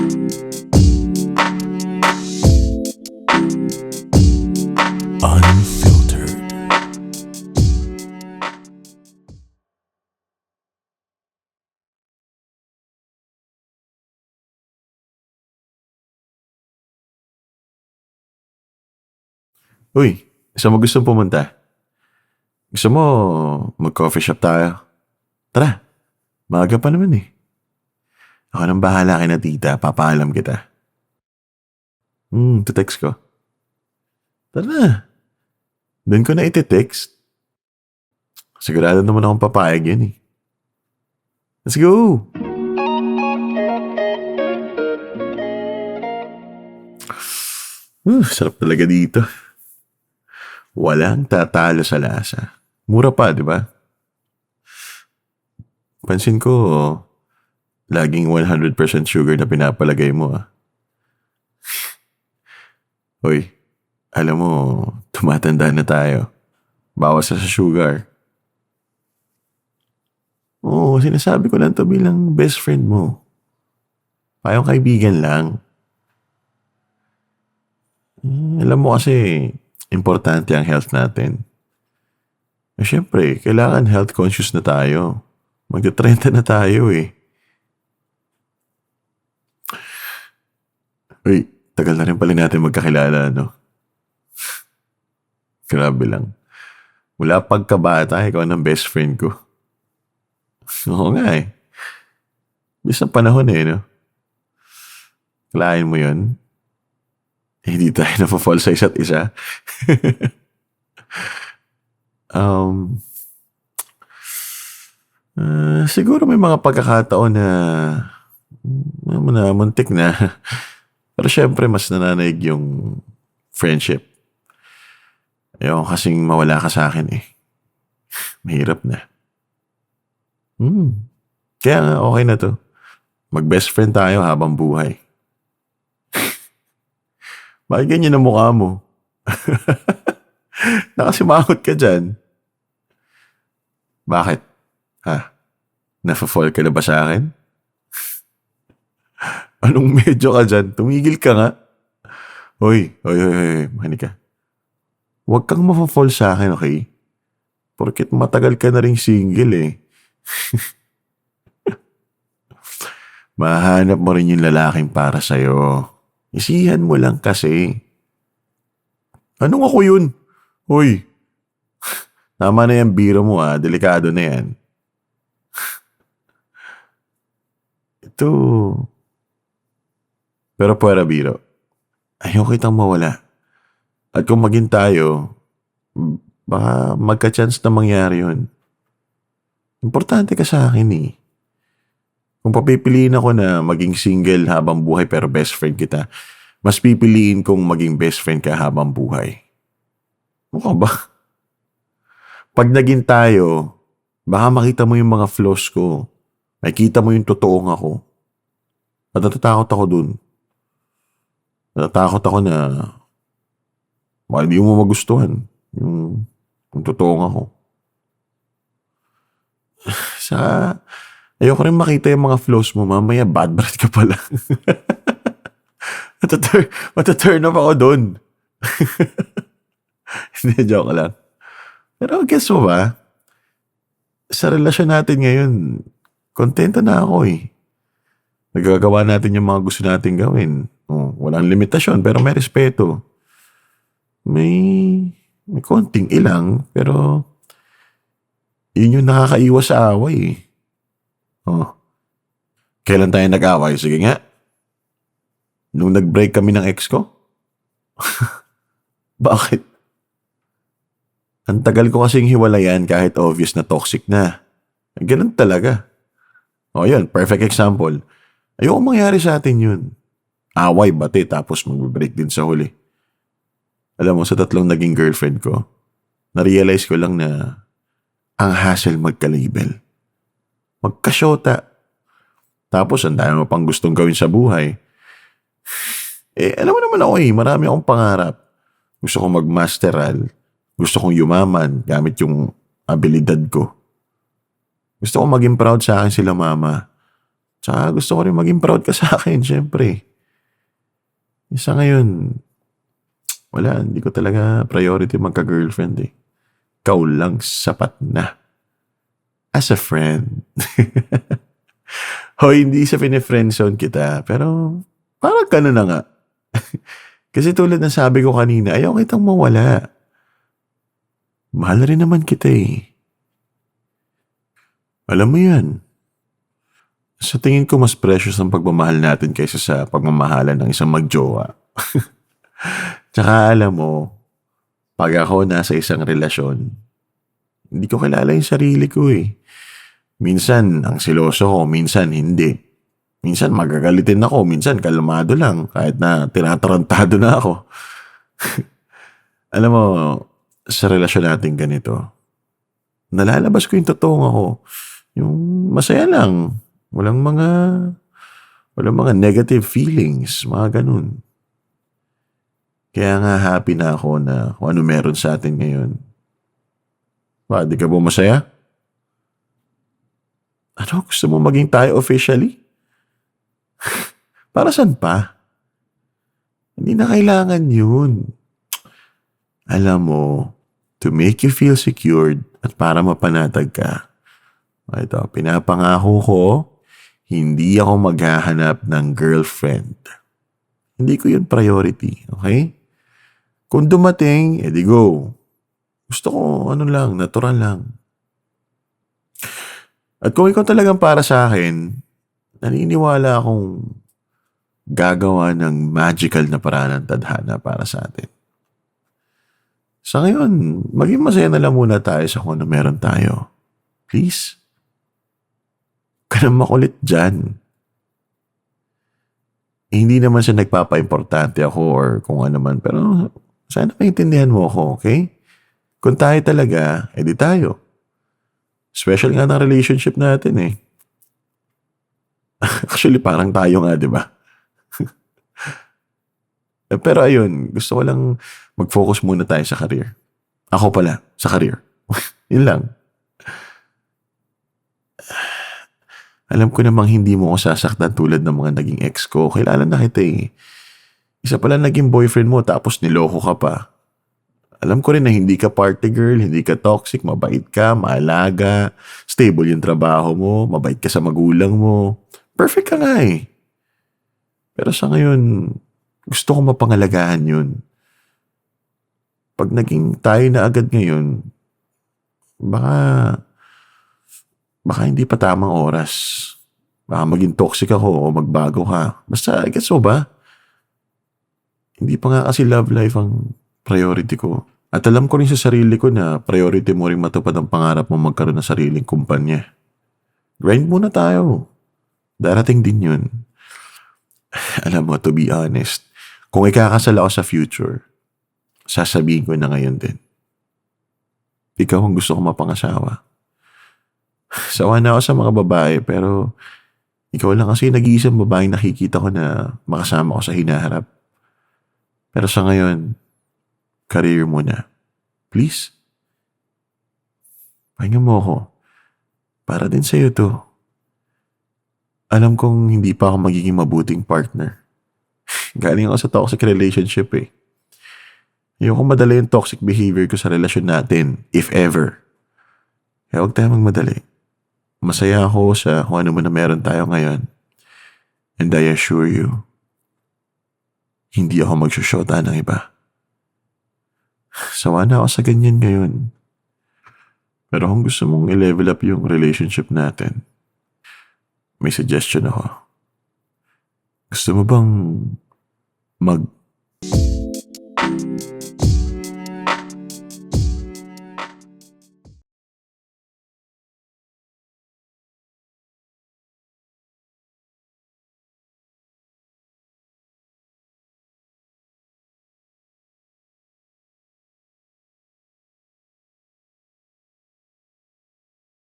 Unfiltered. Uy, saan mo gustong pumunta? Gusto mo mag-coffee shop tayo? Tara, maaga pa naman eh. Ako nang bahala kay na tita, papaalam kita. Text ko. Tara na, doon ko na iti-text. Sigurado naman akong papayag yan eh. Let's go! Sarap talaga dito. Walang tatalo sa lasa. Mura pa, di ba? Pansin ko, laging 100% sugar na pinapalagay mo ah. Hoy, alam mo, tumatanda na tayo. Bawas na sa sugar. Oo, sinasabi ko lang to bilang best friend mo. Payong kaibigan lang. Alam mo kasi, importante ang health natin. Siyempre, kailangan health conscious na tayo. Magta-30 na tayo eh. Uy, tagal na rin pala natin magkakilala, no? Grabe lang. Mula pagkabata, ikaw ang best friend ko. Oo nga eh. Bisang panahon eh, no? Kalain mo yun? Hindi tayo napafall sa isa't isa. Siguro may mga pagkakataon na muntik na. Pero syempre, mas nananaig yung friendship. Ayoko kasing mawala ka sa akin eh. Mahirap na. Kaya nga, okay na to. Mag-best friend tayo habang buhay. Bakit ganyan ang mukha mo? Nakasimangot ka dyan. Bakit? Ha? Nafa-fall ka na ba sa akin? Anong medyo ka dyan? Tumigil ka nga. Hoy, makinig ka. Huwag kang mafa-fall sa akin, okay? Porket matagal ka na ring single eh. Mahanap mo rin yung lalaking para sa'yo. Isihan mo lang kasi. Anong ako yun? Hoy, tama na yung biro mo ah. Delikado na yan. Ito. Pero pwera biro. Ayaw kitang mawala. At kung maging tayo, baka magka-chance na mangyari yun. Importante ka sa akin eh. Kung papipiliin ako na maging single habang buhay pero best friend kita, mas pipiliin kong maging best friend ka habang buhay. Mukha ba? Pag naging tayo, baka makita mo yung mga flaws ko. Makita mo yung totoong ako. At natatakot ako dun. Natatakot ako na baka hindi mo magustuhan yung totoong ako. Ayoko rin makita yung mga flaws mo. Mamaya bad breath ka pala. Mataturn off ako dun. Hindi, joke lang. Pero guess mo ba? Sa relasyon natin ngayon, kontento na ako eh. Nagagawa natin yung mga gusto natin gawin. Walang limitasyon pero may respeto. May konting ilang pero yun yung nakakaiwas sa away eh. Kailan tayo nag-away? Sige nga. Nung nag-break kami ng ex ko? Bakit? Ang tagal ko kasing hiwalayan kahit obvious na toxic na. Ganun talaga. Yun, perfect example. Ayoko mangyari sa atin yun. Away, bati, tapos mag-break din sa huli. Alam mo, sa 3 naging girlfriend ko, na-realize ko lang na ang hassle magka-label. Magka-shota. Tapos, ang dami mo pang gustong gawin sa buhay. Alam mo naman ako marami akong pangarap. Gusto kong mag-masteral. Gusto kong yumaman gamit yung abilidad ko. Gusto kong maging proud sa akin sila mama. Tsaka gusto ko rin maging proud ka sa akin, syempre. Isa ngayon, wala, hindi ko talaga priority magka-girlfriend eh. Ikaw lang sapat na. As a friend. Hoy, hindi sa pine-friendzone kita, pero parang gano'n na nga. Kasi tulad ng sabi ko kanina, ayaw kitang mawala. Mahal rin naman kita eh. Alam mo yan. Sa tingin ko mas precious ang pagmamahal natin kaysa sa pagmamahalan ng isang magjowa. Tsaka alam mo, pag ako nasa isang relasyon, hindi ko kilala yung sarili ko eh. Minsan, ang siloso ko, minsan hindi. Minsan magagalitin ako, minsan kalmado lang, kahit na tinatarantado na ako. Alam mo, sa relasyon natin ganito, nalalabas ko yung totoong ako. Yung masaya lang, walang mga negative feelings, mga ganun. Kaya nga happy na ako na kung ano meron sa atin ngayon. Ba, di ka ba masaya? Ano, gusto mo maging tayo officially? Para saan pa? Hindi na kailangan yun. Alam mo, to make you feel secured at para mapanatag ka. Ito, pinapangako ko, hindi ako maghahanap ng girlfriend. Hindi ko yun priority, okay? Kung dumating, edi go. Gusto ko, natural lang. At kung ikaw talagang para sa akin, naniniwala akong gagawa ng magical na paraan ng tadhana para sa atin. Sa ngayon, maging masaya na lang muna tayo sa kung ano meron tayo. Please? Huwag ka na makulit dyan. Hindi naman siya nagpapa-importante ako or kung ano man, pero sana maintindihan mo ako, okay? Kung tayo talaga, edi tayo. Special nga ng relationship natin eh. Actually, parang tayo nga, di ba? Pero ayun, gusto ko lang mag-focus muna tayo sa career. Ako pala, sa career. Yun lang. Alam ko namang hindi mo ako sasaktan tulad ng mga naging ex ko. Kilala na kita eh. Isa pala naging boyfriend mo tapos niloko ka pa. Alam ko rin na hindi ka party girl, hindi ka toxic, mabait ka, maalaga, stable yung trabaho mo, mabait ka sa magulang mo. Perfect ka nga eh. Pero sa ngayon, gusto ko mapangalagahan yun. Pag naging tayo na agad ngayon, baka hindi pa tamang oras. Baka maging toxic ako o magbago ka. Basta, gets mo ba? Hindi pa nga kasi love life ang priority ko. At alam ko rin sa sarili ko na priority mo rin matupad ang pangarap mo magkaroon ng sariling kumpanya. Grind muna tayo. Darating din yun. Alam mo, to be honest, kung ikakasal ako sa future, sasabihin ko na ngayon din. Ikaw ang gusto ko mapangasawa. Sawa na ako sa mga babae, pero ikaw lang kasi nag-iisang babaeng nakikita ko na makasama ko sa hinaharap. Pero sa ngayon, career mo na. Please. Pahinga mo ako. Para din sa'yo to. Alam kong hindi pa ako magiging mabuting partner. Galing ako sa toxic relationship eh. Ayoko madala yung toxic behavior ko sa relasyon natin, if ever. Kaya huwag tayo magmadali. Masaya ako sa kung ano man na meron tayo ngayon. And I assure you, hindi ako magsusyota ng iba. Sawa na ako sa ganyan ngayon. Pero kung gusto mong i-level up yung relationship natin, may suggestion ako. Gusto mo bang